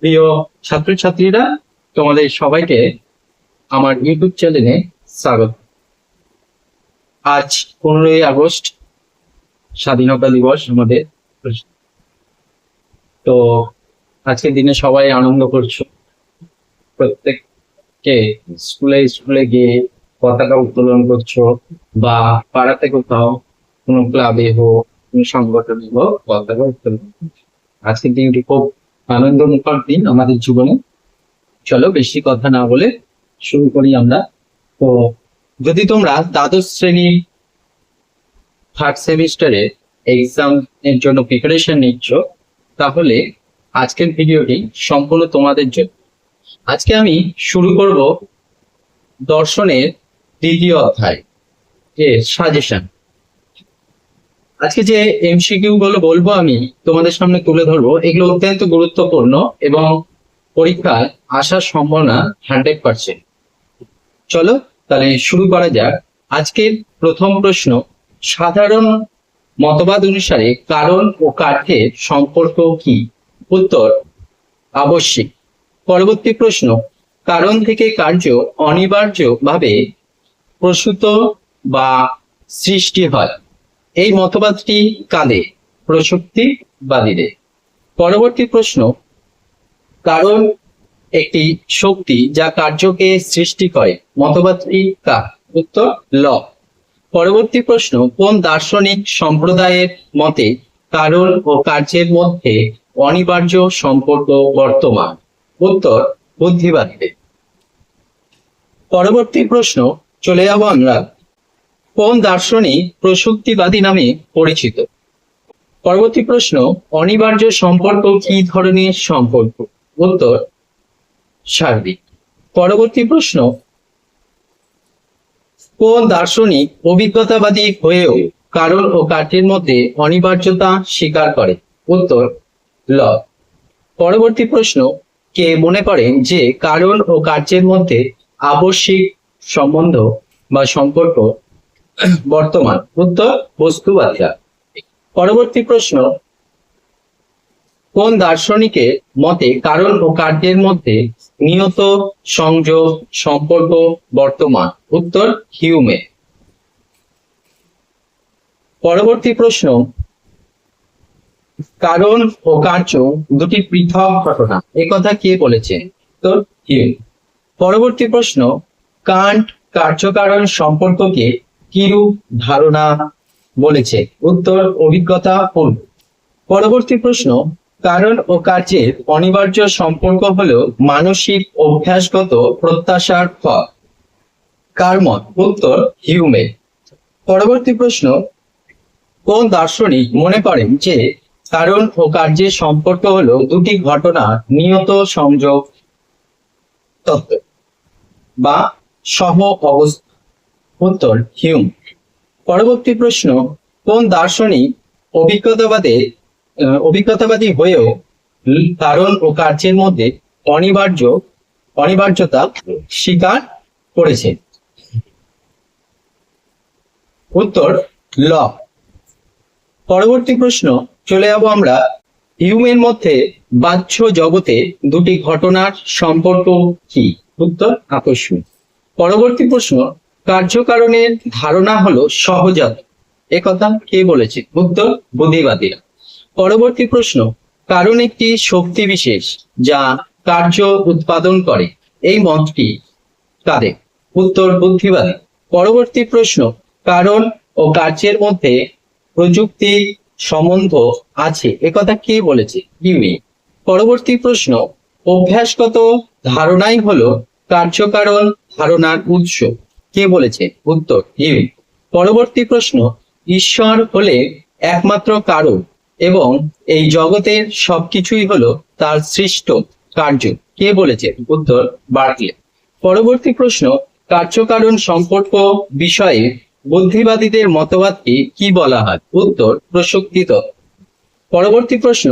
প্রিয় ছাত্রছাত্রীরা, তোমাদের সবাইকে আমার ইউটিউব চ্যানেলে স্বাগত। আজ 15ই আগস্ট, স্বাধীনতা দিবস আমাদের। তো আজকের দিনে সবাই আনন্দ করছো, প্রত্যেককে স্কুলে স্কুলে গিয়ে পতাকা উত্তোলন করছো, বা পাড়াতে কোথাও কোনো ক্লাবে হোক, কোনো সংগঠনে হোক পতাকা উত্তোলন করছো। আজকের দিনটি খুব আনন্দমুখর দিন আমাদের জীবনে। চলো বেশি কথা না বলে শুরু করি আমরা। তো যদি তোমরা দ্বাদশ শ্রেণীর থার্ড সেমিস্টারে এক্সাম এর জন্য প্রিপারেশন নিচ্ছ, তাহলে আজকের ভিডিওটি সম্পূর্ণ তোমাদের জন্য। আজকে আমি শুরু করব দর্শনের দ্বিতীয় অধ্যায় এর সাজেশন। আজকে যে এমসিকিউ গুলো বলবো আমি তোমাদের সামনে তুলে ধরবো, এগুলো অত্যন্ত গুরুত্বপূর্ণ এবং পরীক্ষায় আসার সম্ভাবনা 100%। চলো তাহলে শুরু করা যাক। আজকের প্রথম প্রশ্ন, সাধারণ মতবাদ অনুসারে কারণ ও কার্যের সম্পর্ক কি? উত্তর, আবশ্যিক। পরবর্তী প্রশ্ন, কারণ থেকে কার্য অনিবার্যভাবে প্রসূত বা সৃষ্টি হয়, এই মতবাদটি কাদের? প্রসক্তিবাদীদের। পরবর্তী প্রশ্ন, কারণ একটি শক্তি যা কার্যকে সৃষ্টি করে, মতবাদটি কার? উত্তর, লক। পরবর্তী প্রশ্ন, কোন দার্শনিক সম্প্রদায়ের মতে কারণ ও কার্যের মধ্যে অনিবার্য সম্পর্ক বর্তমান? উত্তর, বুদ্ধিবাদীদের। পরবর্তী প্রশ্ন, চলে যাব আমরা, কোন দার্শনিক প্রসক্তিবাদী নামে পরিচিত? পরবর্তী প্রশ্ন, অনিবার্য সম্পর্ক কি ধরনের সম্পর্ক? উত্তর, সার্বিক। পরবর্তী প্রশ্ন, কোন দার্শনিক অভিজ্ঞতাবাদী হয়েও কারণ ও কার্যের মধ্যে অনিবার্যতা স্বীকার করে? উত্তর, লক। পরবর্তী প্রশ্ন, কে মনে করেন যে কারণ ও কার্যের মধ্যে আবশ্যিক সম্বন্ধ বা সম্পর্ক বর্তমান? উত্তর, বস্তুবাদীরা। পরবর্তী প্রশ্ন, কোন দার্শনিকের মতে কারণ ও কার্যের মধ্যে নিয়ত সংযোগ সম্পর্ক বর্তমান? উত্তর, হিউমে। পরবর্তী প্রশ্ন, কারণ ও কার্য দুটি পৃথক ঘটনা, একথা কে বলেছে? উত্তর, হিউম। পরবর্তী প্রশ্ন, কান্ট কার্যকারণ সম্পর্ককে কিরূপ ধারণা বলেছে? উত্তর, অভিজ্ঞতা পূর্ণ। পরবর্তী প্রশ্ন, কারণ ও কার্যের অনিবার্য সম্পর্ক হলো মানসিক অভ্যাসগত প্রত্যাশার ফল, কার মত? উত্তর, হিউমে। পরবর্তী প্রশ্ন, কোন দার্শনিক মনে করেন যে কারণ ও কার্যের সম্পর্ক হলো দুটি ঘটনার নিয়ত সংযোগ তত্ত্ব বা সহ অবস্থা? উত্তর, হিউম। পরবর্তী প্রশ্ন, কোন দার্শনিক অভিজ্ঞতাবাদী হয়েও কারণ ও কার্যের মধ্যে অনিবার্যতা স্বীকার করেছে? উত্তর, লক। পরবর্তী প্রশ্ন, চলে যাব আমরা, হিউমের মধ্যে বাহ্য জগতে দুটি ঘটনার সম্পর্ক কি? উত্তর, আকস্মিক। পরবর্তী প্রশ্ন, কার্যকারণের ধারণা হলো সহজাত, একথা কে বলেছে? উত্তর, বুদ্ধিবাদীরা। পরবর্তী প্রশ্ন, কারণ একটি শক্তি বিশেষ যা কার্য উৎপাদন করে, এই মতটি কাদের? উত্তর, বুদ্ধিবাদী। পরবর্তী প্রশ্ন, কারণ ও কার্যের মধ্যে প্রযুক্তি সম্বন্ধ আছে, একথা কে বলেছে? হিউমে। পরবর্তী প্রশ্ন, অভ্যাসগত ধারণাই হলো কার্যকারণ ধারণার উৎস, কে বলেছে? উত্তর, হিউম। পরবর্তী প্রশ্ন, ঈশ্বর হলে একমাত্র কারণ এবং এই জগতের সবকিছুই হলো তার সৃষ্ট কার্য, কে বলেছে? উত্তর, বার্কলে। পরবর্তী প্রশ্ন, কার্যকারণ সম্পর্ক বিষয়ে বুদ্ধিবাদীদের মতবাদকে কি বলা হয়? উত্তর, প্রসক্তি তত্ত্ব। পরবর্তী প্রশ্ন,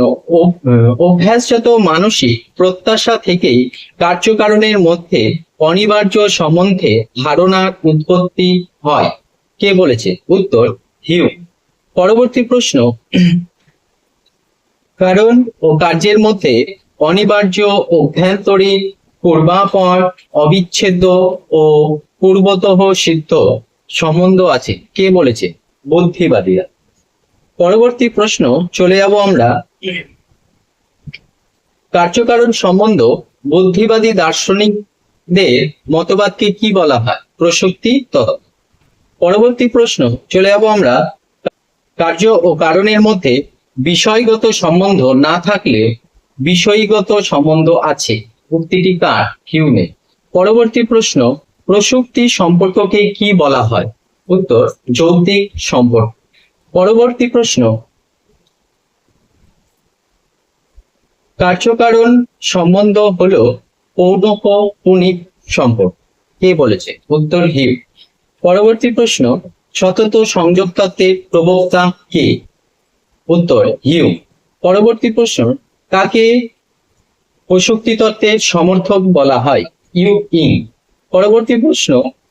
অভ্যাসজাত মানসিক প্রত্যাশা থেকেই কার্যকারণের মধ্যে অনিবার্য সম্বন্ধে ধারণার উৎপত্তি হয়, কে বলেছে? উত্তর, হিউম। পরবর্তী প্রশ্ন, কারণ ও কার্যের মধ্যে অনিবার্য, অভ্যন্তরীণ, পূর্বাপর, অবিচ্ছেদ্য ও পূর্বতঃ সিদ্ধ সম্বন্ধ আছে। কে বলেছে? বুদ্ধিবাদীরা। পরবর্তী প্রশ্ন চলে যাব আমরা কার্যকারণ সম্বন্ধ বুদ্ধিবাদী দার্শনিকদের মতবাদকে কি বলা হয়? প্রসক্তি তত্ত্ব। পরবর্তী প্রশ্ন চলে যাব আমরা কার্য ও কারণের মধ্যে বিষয়গত সম্বন্ধ না থাকলে বিষয়গত সম্বন্ধ আছে। উক্তিটি কার? হিউমে। পরবর্তী প্রশ্ন প্রসক্তি সম্পর্ককে কি বলা হয়? উত্তর যৌক্তিক সম্পর্ক। পরবর্তী প্রশ্ন কার্যকারণ সম্বন্ধ হলো পৌনঃপুনিক সম্পর্ক। কে বলেছে? উত্তর হিউম। পরবর্তী প্রশ্ন সতত সংযোগ তত্ত্বের প্রবক্তা কে? উত্তর হিউম। পরবর্তী প্রশ্ন কাকে প্রসক্তি তত্ত্বের সমর্থক বলা হয়? ইং। পরবর্তী প্রশ্ন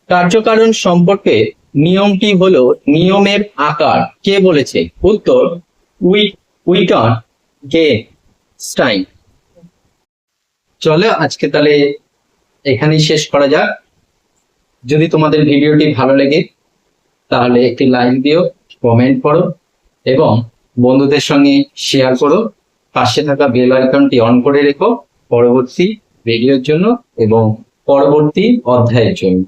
কার্যকারণ সম্পর্কে নিয়মটি হলো নিয়মের আকার। কে বলেছে? উত্তর উইটগেনস্টাইন। চলো আজকে তাহলে এখানেই শেষ করা যাক। যদি তোমাদের ভিডিওটি ভালো লাগে তাহলে একটি লাইক দিও, কমেন্ট করো এবং বন্ধুদের সঙ্গে শেয়ার করো। পাশে থাকা বেল আইকনটি অন করে রেখো পরবর্তী ভিডিওর জন্য এবং পরবর্তী অধ্যায়ের জন্য।